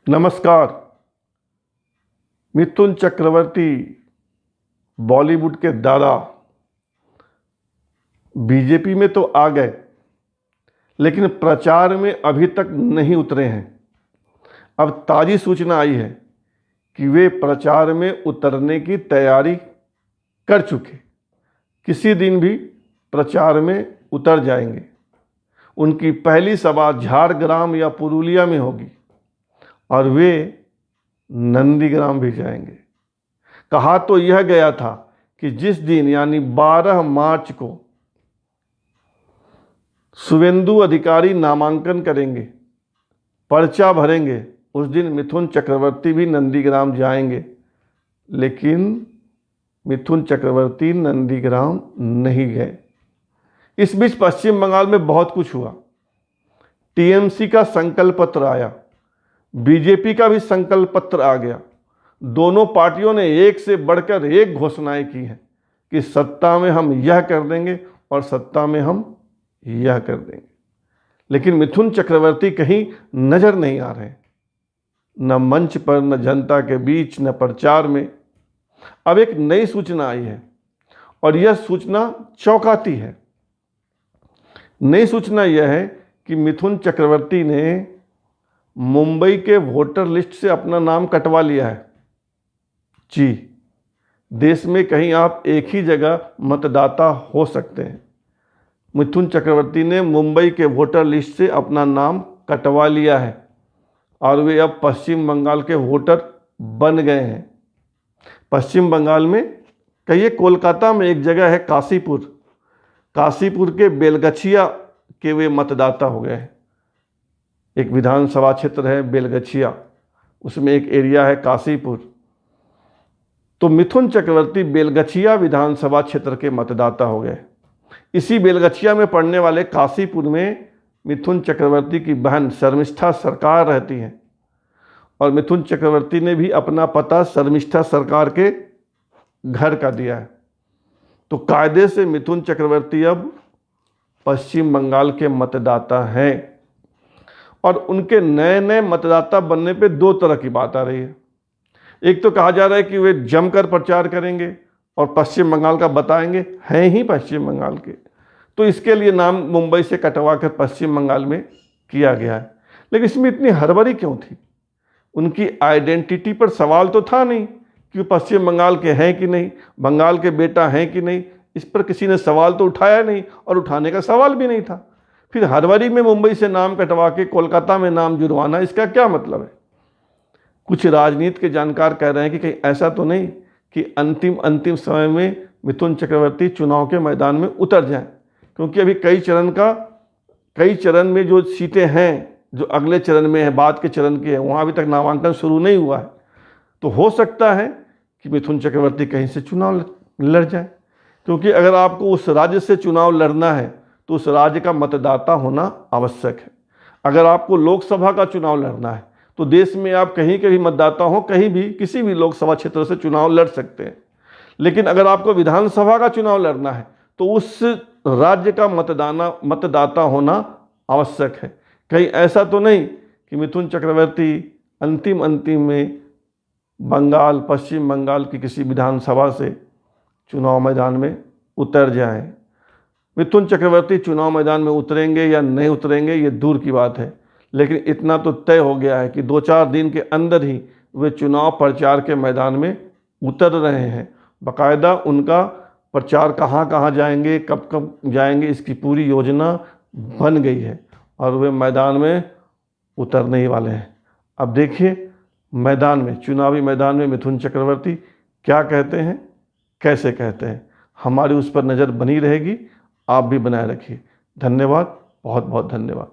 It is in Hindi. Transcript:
नमस्कार। मिथुन चक्रवर्ती बॉलीवुड के दादा बीजेपी में तो आ गए, लेकिन प्रचार में अभी तक नहीं उतरे हैं। अब ताज़ी सूचना आई है कि वे प्रचार में उतरने की तैयारी कर चुके, किसी दिन भी प्रचार में उतर जाएंगे। उनकी पहली सभा झारग्राम या पुरुलिया में होगी और वे नंदीग्राम भी जाएंगे। कहा तो यह गया था कि जिस दिन यानी 12 मार्च को शुवेंदु अधिकारी नामांकन करेंगे, पर्चा भरेंगे, उस दिन मिथुन चक्रवर्ती भी नंदीग्राम जाएंगे। लेकिन मिथुन चक्रवर्ती नंदीग्राम नहीं गए। इस बीच पश्चिम बंगाल में बहुत कुछ हुआ। टीएमसी का संकल्प पत्र आया, बीजेपी का भी संकल्प पत्र आ गया। दोनों पार्टियों ने एक से बढ़कर एक घोषणाएं की हैं कि सत्ता में हम यह कर देंगे और सत्ता में हम यह कर देंगे। लेकिन मिथुन चक्रवर्ती कहीं नजर नहीं आ रहे, न मंच पर, न जनता के बीच, न प्रचार में। अब एक नई सूचना आई है और यह सूचना चौंकाती है। नई सूचना यह है कि मिथुन चक्रवर्ती ने मुंबई के वोटर लिस्ट से अपना नाम कटवा लिया है। जी, देश में कहीं आप एक ही जगह मतदाता हो सकते हैं। मिथुन चक्रवर्ती ने मुंबई के वोटर लिस्ट से अपना नाम कटवा लिया है और वे अब पश्चिम बंगाल के वोटर बन गए हैं। पश्चिम बंगाल में कहिए, कोलकाता में एक जगह है काशीपुर, काशीपुर के बेलगछिया के वे मतदाता हो गए हैं। एक विधानसभा क्षेत्र है बेलगछिया, उसमें एक एरिया है काशीपुर। तो मिथुन चक्रवर्ती बेलगछिया विधानसभा क्षेत्र के मतदाता हो गए। इसी बेलगछिया में पड़ने वाले काशीपुर में मिथुन चक्रवर्ती की बहन शर्मिष्ठा सरकार रहती हैं और मिथुन चक्रवर्ती ने भी अपना पता शर्मिष्ठा सरकार के घर का दिया है। तो कायदे से मिथुन चक्रवर्ती अब पश्चिम बंगाल के मतदाता हैं और उनके नए नए मतदाता बनने पे दो तरह की बात आ रही है। एक तो कहा जा रहा है कि वे जमकर प्रचार करेंगे और पश्चिम बंगाल का बताएंगे, हैं ही पश्चिम बंगाल के, तो इसके लिए नाम मुंबई से कटवा कर पश्चिम बंगाल में किया गया है। लेकिन इसमें इतनी हड़बड़ी क्यों थी? उनकी आइडेंटिटी पर सवाल तो था नहीं कि वो पश्चिम बंगाल के हैं कि नहीं, बंगाल के बेटा हैं कि नहीं। इस पर किसी ने सवाल तो उठाया नहीं और उठाने का सवाल भी नहीं था। फिर हरवरी में मुंबई से नाम कटवा के कोलकाता में नाम जुड़वाना, इसका क्या मतलब है? कुछ राजनीति के जानकार कह रहे हैं कि कहीं ऐसा तो नहीं कि अंतिम समय में मिथुन चक्रवर्ती चुनाव के मैदान में उतर जाएं, क्योंकि अभी कई चरण में जो सीटें हैं, जो अगले चरण में है, बाद के चरण के हैं, वहाँ अभी तक नामांकन शुरू नहीं हुआ है। तो हो सकता है कि मिथुन चक्रवर्ती कहीं से चुनाव लड़ जाए, क्योंकि अगर आपको उस राज्य से चुनाव लड़ना है तो उस राज्य का मतदाता होना आवश्यक है। अगर आपको लोकसभा का चुनाव लड़ना है तो देश में आप कहीं के भी मतदाता हो, कहीं भी किसी भी लोकसभा क्षेत्र से चुनाव लड़ सकते हैं। लेकिन अगर आपको विधानसभा का चुनाव लड़ना है तो उस राज्य का मतदाता होना आवश्यक है। कहीं ऐसा तो नहीं कि मिथुन चक्रवर्ती अंतिम में पश्चिम बंगाल की किसी विधानसभा से चुनाव मैदान में उतर जाएं। मिथुन चक्रवर्ती चुनाव मैदान में उतरेंगे या नहीं उतरेंगे ये दूर की बात है, लेकिन इतना तो तय हो गया है कि 2-4 दिन के अंदर ही वे चुनाव प्रचार के मैदान में उतर रहे हैं। बाकायदा उनका प्रचार कहाँ कहाँ जाएंगे, कब कब जाएंगे, इसकी पूरी योजना बन गई है और वे मैदान में उतरने ही वाले हैं। अब देखिए मैदान में, चुनावी मैदान में मिथुन चक्रवर्ती क्या कहते हैं, कैसे कहते हैं। हमारी उस पर नज़र बनी रहेगी, आप भी बनाए रखिए। धन्यवाद, बहुत बहुत धन्यवाद।